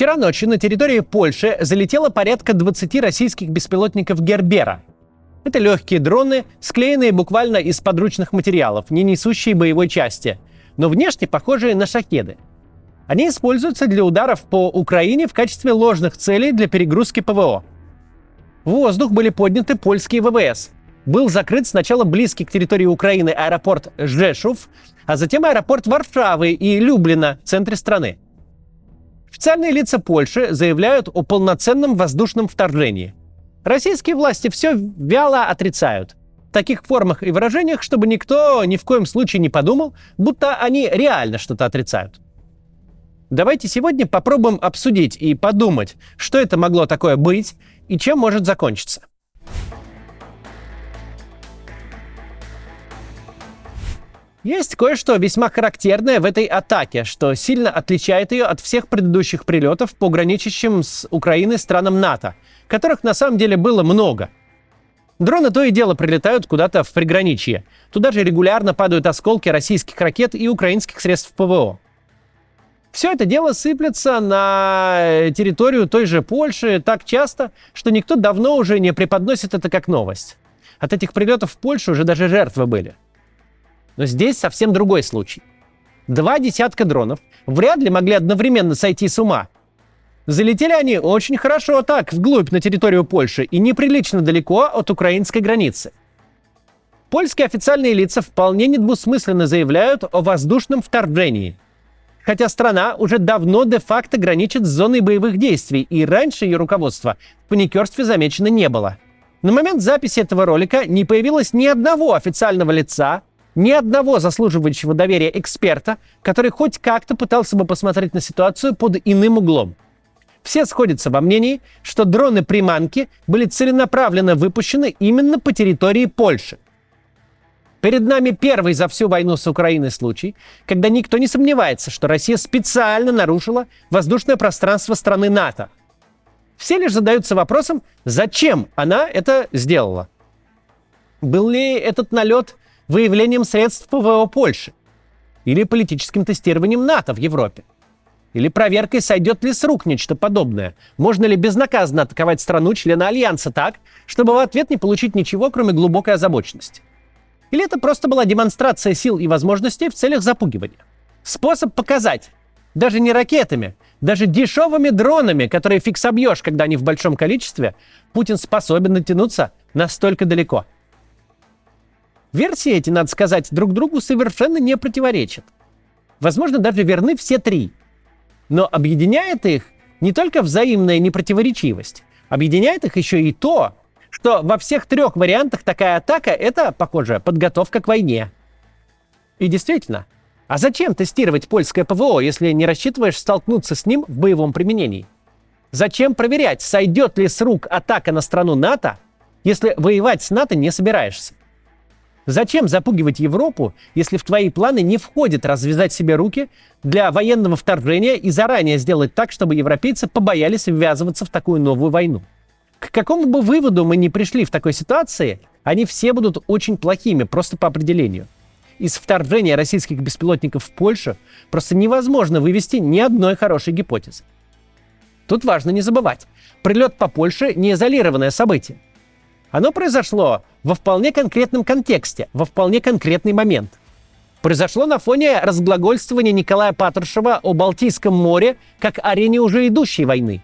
Вчера ночью на территории Польши залетело порядка 20 российских беспилотников Гербера. Это легкие дроны, склеенные буквально из подручных материалов, не несущие боевой части, но внешне похожие на шахеды. Они используются для ударов по Украине в качестве ложных целей для перегрузки ПВО. В воздух были подняты польские ВВС. Был закрыт сначала близкий к территории Украины аэропорт Жешув, а затем аэропорт Варшавы и Люблина в центре страны. Официальные лица Польши заявляют о полноценном воздушном вторжении. Российские власти все вяло отрицают. В таких формах и выражениях, чтобы никто ни в коем случае не подумал, будто они реально что-то отрицают. Давайте сегодня попробуем обсудить и подумать, что это могло такое быть и чем может закончиться. Есть кое-что весьма характерное в этой атаке, что сильно отличает ее от всех предыдущих прилетов по граничащим с Украиной странам НАТО, которых на самом деле было много. Дроны то и дело прилетают куда-то в приграничье. Туда же регулярно падают осколки российских ракет и украинских средств ПВО. Все это дело сыплется на территорию той же Польши так часто, что никто давно уже не преподносит это как новость. От этих прилетов в Польшу уже даже жертвы были. Но здесь совсем другой случай. 2 десятка дронов вряд ли могли одновременно сойти с ума. Залетели они очень хорошо так, вглубь на территорию Польши и неприлично далеко от украинской границы. Польские официальные лица вполне недвусмысленно заявляют о воздушном вторжении. Хотя страна уже давно де-факто граничит с зоной боевых действий, и раньше ее руководство в паникерстве замечено не было. На момент записи этого ролика не появилось ни одного официального лица, ни одного заслуживающего доверия эксперта, который хоть как-то пытался бы посмотреть на ситуацию под иным углом. Все сходятся во мнении, что дроны-приманки были целенаправленно выпущены именно по территории Польши. Перед нами первый за всю войну с Украиной случай, когда никто не сомневается, что Россия специально нарушила воздушное пространство страны НАТО. Все лишь задаются вопросом, зачем она это сделала. Был ли этот налет выявлением средств ПВО Польши? Или политическим тестированием НАТО в Европе? Или проверкой, сойдет ли с рук нечто подобное? Можно ли безнаказанно атаковать страну-члена Альянса так, чтобы в ответ не получить ничего, кроме глубокой озабоченности? Или это просто была демонстрация сил и возможностей в целях запугивания? Способ показать, даже не ракетами, даже дешевыми дронами, которые фиг собьешь, когда они в большом количестве, Путин способен натянуться настолько далеко. Версии эти, надо сказать, друг другу совершенно не противоречат. Возможно, даже верны все 3. Но объединяет их не только взаимная непротиворечивость, объединяет их еще и то, что во всех 3 вариантах такая атака — это, похоже, подготовка к войне. И действительно, а зачем тестировать польское ПВО, если не рассчитываешь столкнуться с ним в боевом применении? Зачем проверять, сойдет ли с рук атака на страну НАТО, если воевать с НАТО не собираешься? Зачем запугивать Европу, если в твои планы не входит развязать себе руки для военного вторжения и заранее сделать так, чтобы европейцы побоялись ввязываться в такую новую войну? К какому бы выводу мы ни пришли в такой ситуации, они все будут очень плохими, просто по определению. Из вторжения российских беспилотников в Польшу просто невозможно вывести ни одной хорошей гипотезы. Тут важно не забывать, прилет по Польше не изолированное событие. Оно произошло во вполне конкретном контексте, во вполне конкретный момент. Произошло на фоне разглагольствования Николая Патрушева о Балтийском море как арене уже идущей войны.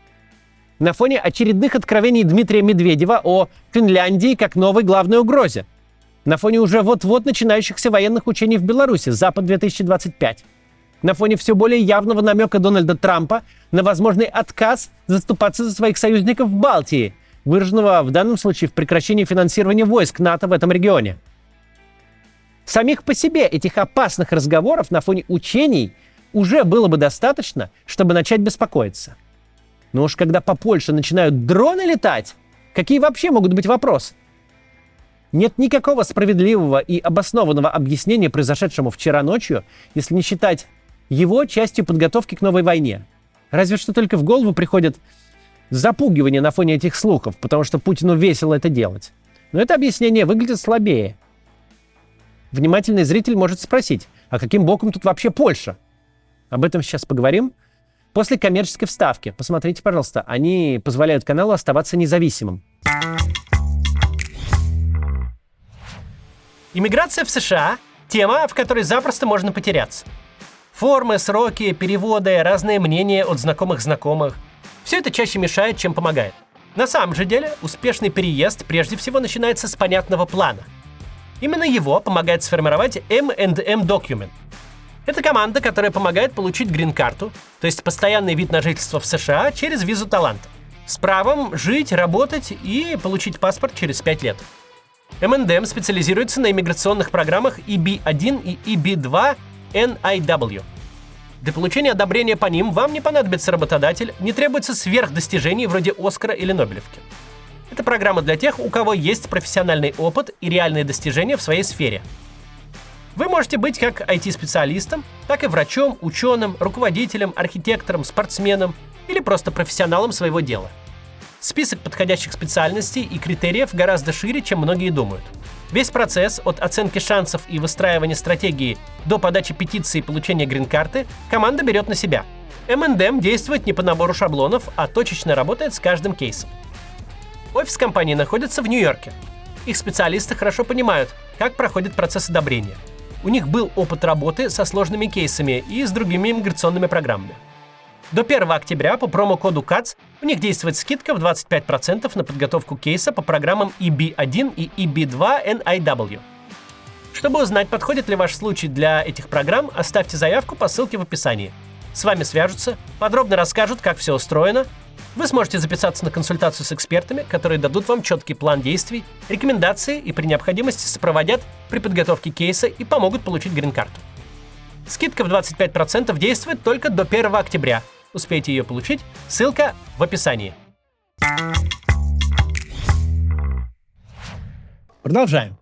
На фоне очередных откровений Дмитрия Медведева о Финляндии как новой главной угрозе. На фоне уже вот-вот начинающихся военных учений в Беларуси «Запад-2025». На фоне все более явного намека Дональда Трампа на возможный отказ заступаться за своих союзников в Балтии, выраженного в данном случае в прекращении финансирования войск НАТО в этом регионе. Самих по себе этих опасных разговоров на фоне учений уже было бы достаточно, чтобы начать беспокоиться. Но уж когда по Польше начинают дроны летать, какие вообще могут быть вопросы? Нет никакого справедливого и обоснованного объяснения произошедшему вчера ночью, если не считать его частью подготовки к новой войне. Разве что только в голову приходит запугивание на фоне этих слухов, потому что Путину весело это делать. Но это объяснение выглядит слабее. Внимательный зритель может спросить, а каким боком тут вообще Польша? Об этом сейчас поговорим. После коммерческой вставки, посмотрите, пожалуйста, они позволяют каналу оставаться независимым. Иммиграция в США – тема, в которой запросто можно потеряться. Формы, сроки, переводы, разные мнения от знакомых-знакомых – все это чаще мешает, чем помогает. На самом же деле, успешный переезд прежде всего начинается с понятного плана. Именно его помогает сформировать M&M Document. Это команда, которая помогает получить грин-карту, то есть постоянный вид на жительство в США через визу таланта, с правом жить, работать и получить паспорт через 5 лет. M&M специализируется на иммиграционных программах EB-1 и EB-2 NIW. Для получения одобрения по ним вам не понадобится работодатель, не требуется сверхдостижений вроде Оскара или Нобелевки. Это программа для тех, у кого есть профессиональный опыт и реальные достижения в своей сфере. Вы можете быть как IT-специалистом, так и врачом, ученым, руководителем, архитектором, спортсменом или просто профессионалом своего дела. Список подходящих специальностей и критериев гораздо шире, чем многие думают. Весь процесс от оценки шансов и выстраивания стратегии до подачи петиции и получения грин-карты команда берет на себя. M&M действует не по набору шаблонов, а точечно работает с каждым кейсом. Офис компании находится в Нью-Йорке. Их специалисты хорошо понимают, как проходит процесс одобрения. У них был опыт работы со сложными кейсами и с другими иммиграционными программами. До 1 октября по промокоду CATS у них действует скидка в 25% на подготовку кейса по программам EB-1 и EB-2 NIW. Чтобы узнать, подходит ли ваш случай для этих программ, оставьте заявку по ссылке в описании. С вами свяжутся, подробно расскажут, как все устроено. Вы сможете записаться на консультацию с экспертами, которые дадут вам четкий план действий, рекомендации и при необходимости сопроводят при подготовке кейса и помогут получить грин-карту. Скидка в 25% действует только до 1 октября. Успейте ее получить, ссылка в описании. Продолжаем.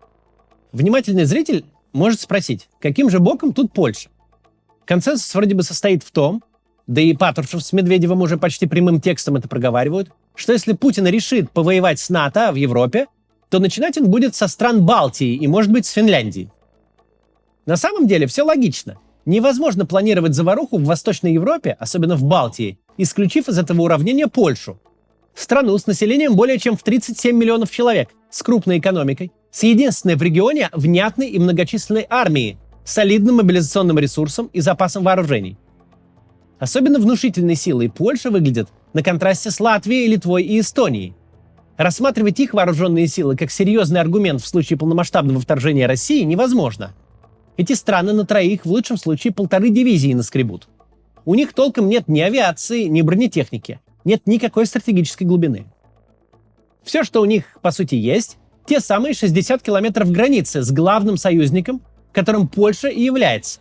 Внимательный зритель может спросить, каким же боком тут Польша? Консенсус вроде бы состоит в том, да и Патрушев с Медведевым уже почти прямым текстом это проговаривают, что если Путин решит повоевать с НАТО в Европе, то начинать он будет со стран Балтии и, может быть, с Финляндии. На самом деле все логично. Невозможно планировать заваруху в Восточной Европе, особенно в Балтии, исключив из этого уравнения Польшу. Страну с населением более чем в 37 миллионов человек, с крупной экономикой, с единственной в регионе внятной и многочисленной армией, солидным мобилизационным ресурсом и запасом вооружений. Особенно внушительной силой Польша выглядит на контрасте с Латвией, Литвой и Эстонией. Рассматривать их вооруженные силы как серьезный аргумент в случае полномасштабного вторжения России невозможно. Эти страны на троих в лучшем случае 1,5 дивизии наскребут. У них толком нет ни авиации, ни бронетехники. Нет никакой стратегической глубины. Все, что у них, по сути, есть, те самые 60 километров границы с главным союзником, которым Польша и является.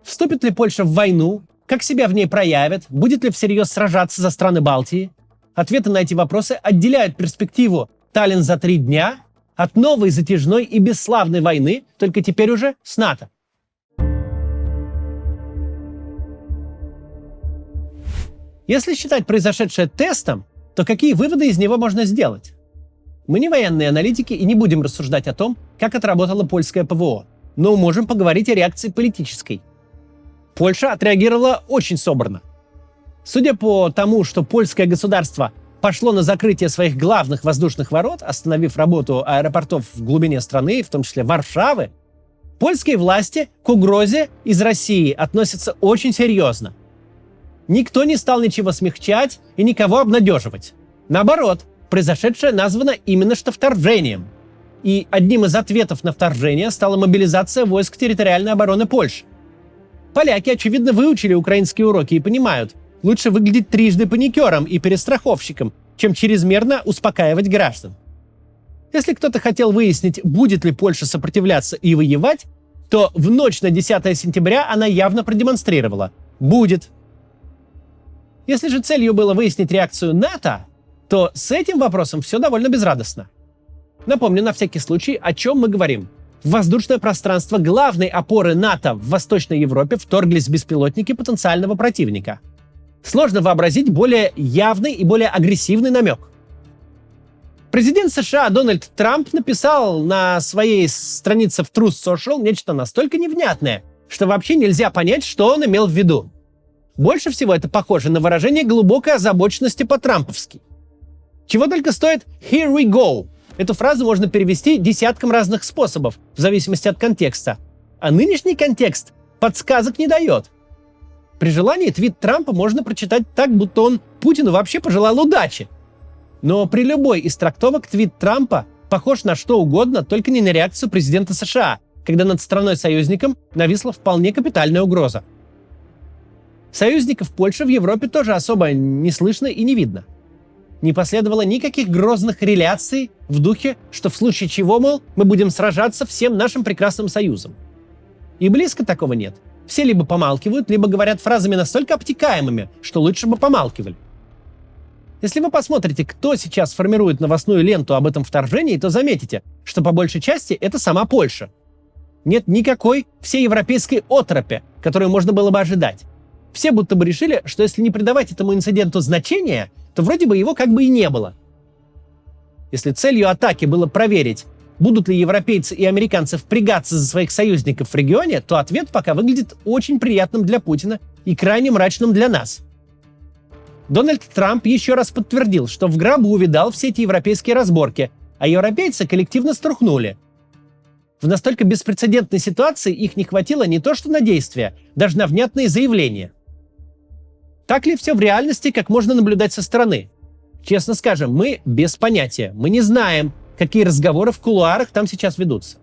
Вступит ли Польша в войну? Как себя в ней проявят? Будет ли всерьез сражаться за страны Балтии? Ответы на эти вопросы отделяют перспективу «Таллин за 3 дня» от новой затяжной и бесславной войны, только теперь уже с НАТО. Если считать произошедшее тестом, то какие выводы из него можно сделать? Мы не военные аналитики и не будем рассуждать о том, как отработало польское ПВО, но можем поговорить о реакции политической. Польша отреагировала очень собрано. Судя по тому, что польское государство пошло на закрытие своих главных воздушных ворот, остановив работу аэропортов в глубине страны, в том числе Варшавы, польские власти к угрозе из России относятся очень серьезно. Никто не стал ничего смягчать и никого обнадеживать. Наоборот, произошедшее названо именно что вторжением. И одним из ответов на вторжение стала мобилизация войск территориальной обороны Польши. Поляки, очевидно, выучили украинские уроки и понимают, лучше выглядеть трижды паникером и перестраховщиком, чем чрезмерно успокаивать граждан. Если кто-то хотел выяснить, будет ли Польша сопротивляться и воевать, то в ночь на 10 сентября она явно продемонстрировала – будет. Если же целью было выяснить реакцию НАТО, то с этим вопросом все довольно безрадостно. Напомню на всякий случай, о чем мы говорим. В воздушное пространство главной опоры НАТО в Восточной Европе вторглись беспилотники потенциального противника. Сложно вообразить более явный и более агрессивный намек. Президент США Дональд Трамп написал на своей странице в Truth Social нечто настолько невнятное, что вообще нельзя понять, что он имел в виду. Больше всего это похоже на выражение глубокой озабоченности по-трамповски. Чего только стоит «here we go». Эту фразу можно перевести десятком разных способов, в зависимости от контекста. А нынешний контекст подсказок не дает. При желании твит Трампа можно прочитать так, будто он Путину вообще пожелал удачи. Но при любой из трактовок твит Трампа похож на что угодно, только не на реакцию президента США, когда над страной-союзником нависла вполне капитальная угроза. Союзников Польши в Европе тоже особо не слышно и не видно. Не последовало никаких грозных реляций в духе, что в случае чего, мол, мы будем сражаться всем нашим прекрасным союзом. И близко такого нет. Все либо помалкивают, либо говорят фразами настолько обтекаемыми, что лучше бы помалкивали. Если вы посмотрите, кто сейчас формирует новостную ленту об этом вторжении, то заметите, что по большей части это сама Польша. Нет никакой всеевропейской оторопи, которую можно было бы ожидать. Все будто бы решили, что если не придавать этому инциденту значения, то вроде бы его как бы и не было. Если целью атаки было проверить, будут ли европейцы и американцы впрягаться за своих союзников в регионе, то ответ пока выглядит очень приятным для Путина и крайне мрачным для нас. Дональд Трамп еще раз подтвердил, что в гробу увидал все эти европейские разборки, а европейцы коллективно струхнули. В настолько беспрецедентной ситуации их не хватило не то что на действия, даже на внятные заявления. Так ли все в реальности, как можно наблюдать со стороны? Честно скажем, мы без понятия. Мы не знаем, какие разговоры в кулуарах там сейчас ведутся.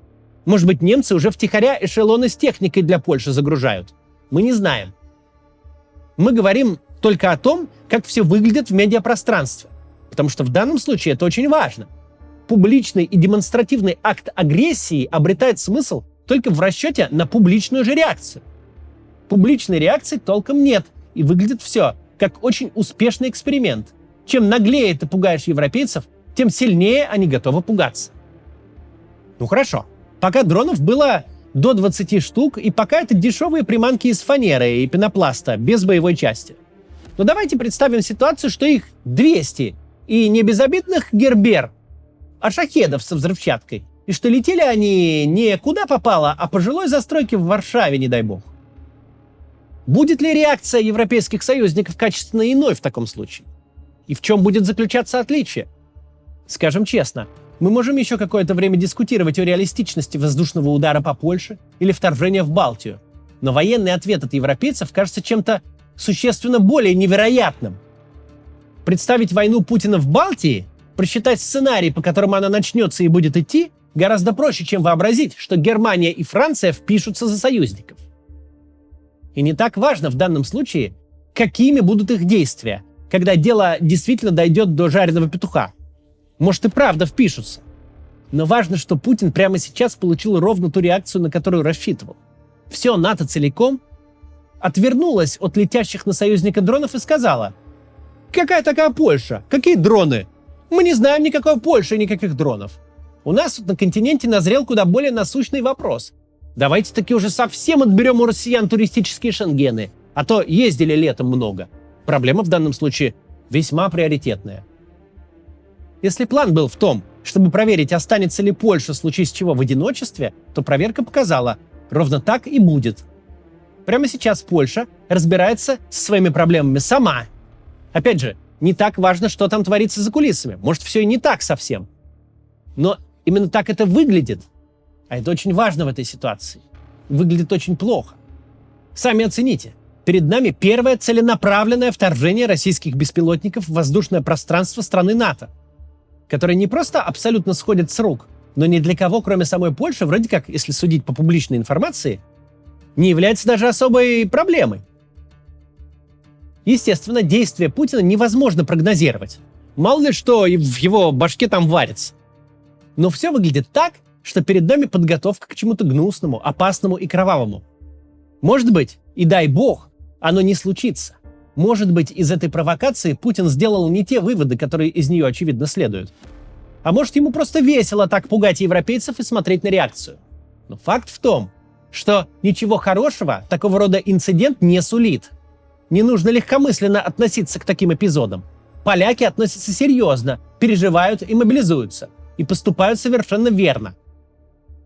Может быть, немцы уже втихаря эшелоны с техникой для Польши загружают. Мы не знаем. Мы говорим только о том, как все выглядит в медиапространстве. Потому что в данном случае это очень важно. Публичный и демонстративный акт агрессии обретает смысл только в расчете на публичную же реакцию. Публичной реакции толком нет, и выглядит все как очень успешный эксперимент. Чем наглее ты пугаешь европейцев, тем сильнее они готовы пугаться. Ну хорошо, пока дронов было до 20 штук, и пока это дешевые приманки из фанеры и пенопласта, без боевой части. Но давайте представим ситуацию, что их 200, и не безобидных Гербер, а шахедов со взрывчаткой, и что летели они не куда попало, а по жилой застройке в Варшаве, не дай бог. Будет ли реакция европейских союзников качественно иной в таком случае? И в чем будет заключаться отличие? Скажем честно, мы можем еще какое-то время дискутировать о реалистичности воздушного удара по Польше или вторжения в Балтию, но военный ответ от европейцев кажется чем-то существенно более невероятным. Представить войну Путина в Балтии, просчитать сценарий, по которому она начнется и будет идти, гораздо проще, чем вообразить, что Германия и Франция впишутся за союзников. И не так важно в данном случае, какими будут их действия, когда дело действительно дойдет до жареного петуха. Может и правда впишутся. Но важно, что Путин прямо сейчас получил ровно ту реакцию, на которую рассчитывал. Все НАТО целиком отвернулось от летящих на союзника дронов и сказала: «Какая такая Польша? Какие дроны? Мы не знаем никакой Польши и никаких дронов. У нас тут на континенте назрел куда более насущный вопрос. Давайте таки уже совсем отберем у россиян туристические шенгены, а то ездили летом много. Проблема в данном случае весьма приоритетная». Если план был в том, чтобы проверить, останется ли Польша, случись чего, в одиночестве, то проверка показала, ровно так и будет. Прямо сейчас Польша разбирается со своими проблемами сама. Опять же, не так важно, что там творится за кулисами. Может, все и не так совсем. Но именно так это выглядит. А это очень важно в этой ситуации. Выглядит очень плохо. Сами оцените. Перед нами первое целенаправленное вторжение российских беспилотников в воздушное пространство страны НАТО, которое не просто абсолютно сходит с рук, но ни для кого, кроме самой Польши, вроде как, если судить по публичной информации, не является даже особой проблемой. Естественно, действия Путина невозможно прогнозировать. Мало ли что в его башке там варится. Но все выглядит так, что перед нами подготовка к чему-то гнусному, опасному и кровавому. Может быть, и дай бог, оно не случится. Может быть, из этой провокации Путин сделал не те выводы, которые из нее очевидно следуют. А может, ему просто весело так пугать европейцев и смотреть на реакцию. Но факт в том, что ничего хорошего такого рода инцидент не сулит. Не нужно легкомысленно относиться к таким эпизодам. Поляки относятся серьезно, переживают и мобилизуются. И поступают совершенно верно.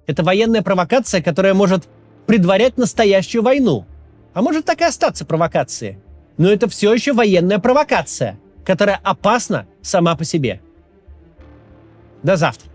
Это военная провокация, которая может предварять настоящую войну. А может так и остаться провокацией. но это все еще военная провокация, которая опасна сама по себе. До завтра.